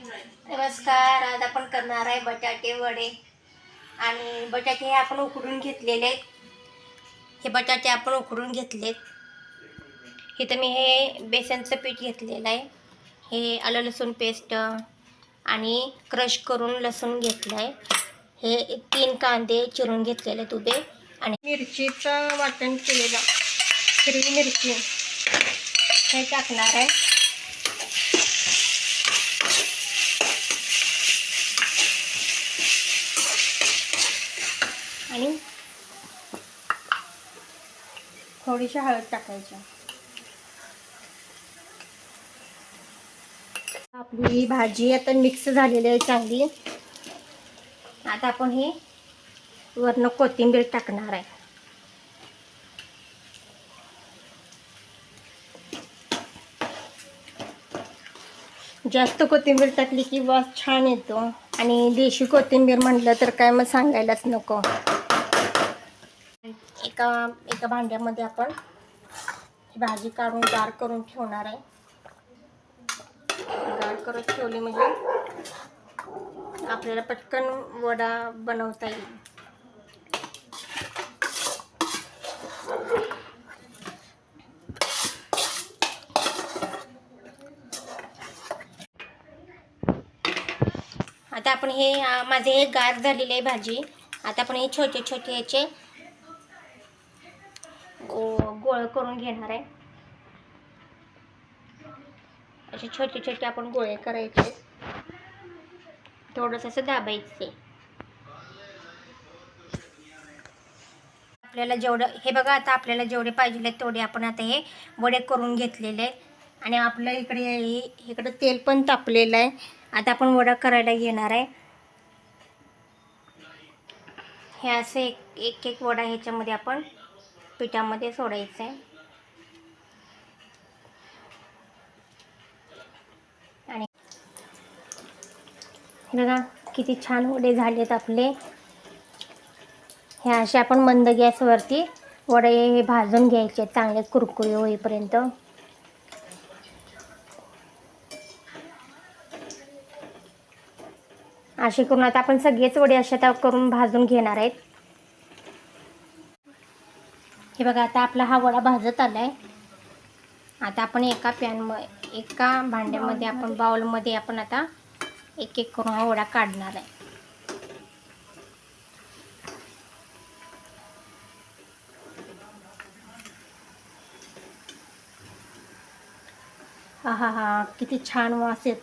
नमस्कार. आज आपण करणार आहे बटाटे वडे. आणि बटाटे हे आपण उकडून घेतलेले आहेत. हे बटाटे आपण उकडून घेतलेत. इथं मी हे बेसनचं पीठ घेतलेलं आहे. हे आलं लसूण पेस्ट आणि क्रश करून लसूण घेतलं आहे. हे 3 कांदे चिरून घेतलेले आहेत उभे, आणि मिरचीचं वाटण केलेलं हिरवी मिरची हे टाकणार आहे. आणि थोडीशी हळद टाकायची. आपली भाजी आता मिक्स झालेली आहे चांगली. आता आपण हे वरनं कोथिंबीर टाकणार आहे. जास्त कोथिंबीर टाकली की वास छान येतो, आणि देशी कोथिंबीर म्हटलं तर काय मग सांगायलाच नको. एका भांड्यामध्ये आपण ही भाजी काढून गार करून ठेवणार आहे. गार करून ठेवली म्हणजे आपल्याला पटकन वडा बनवता येईल. आता आपण हे माझे हे गार झालेली आहे भाजी. आता आपण हे छोटे छोटे याचे गोळे करून घेणार आहे. असे छोटे छोटे आपण गोळे करायचे. थोडंसं असं दाबायचे. आपल्याला जेवढं हे बघा, आता आपल्याला जेवढे पाहिजे तेवढे आपण आता हे वडे करून घेतलेले आहेत. आणि आपलं इकडे तेल पण तापलेलं आहे. आता आपण वडा करायला घेणार आहे. हे असे एक एक वडा ह्याच्यामध्ये आपण पिठामध्ये सोडायचं आहे. आणि बघा किती छान वडे झालेत आपले. हे असे आपण मंद गॅसवरती वडे हे भाजून घ्यायचे चांगले कुरकुरी होईपर्यंत. असे करून आता आपण सगळेच वडे अशा करून भाजून घेणार आहेत. हे बघा, आता आपला हा वडा भाजत आला आहे. आता आपण एका भांड्यामध्ये आपण बाउलमध्ये आपण आता एक एक करून हा वडा काढणार आहे. हा हा हा, किती छान वास येतो.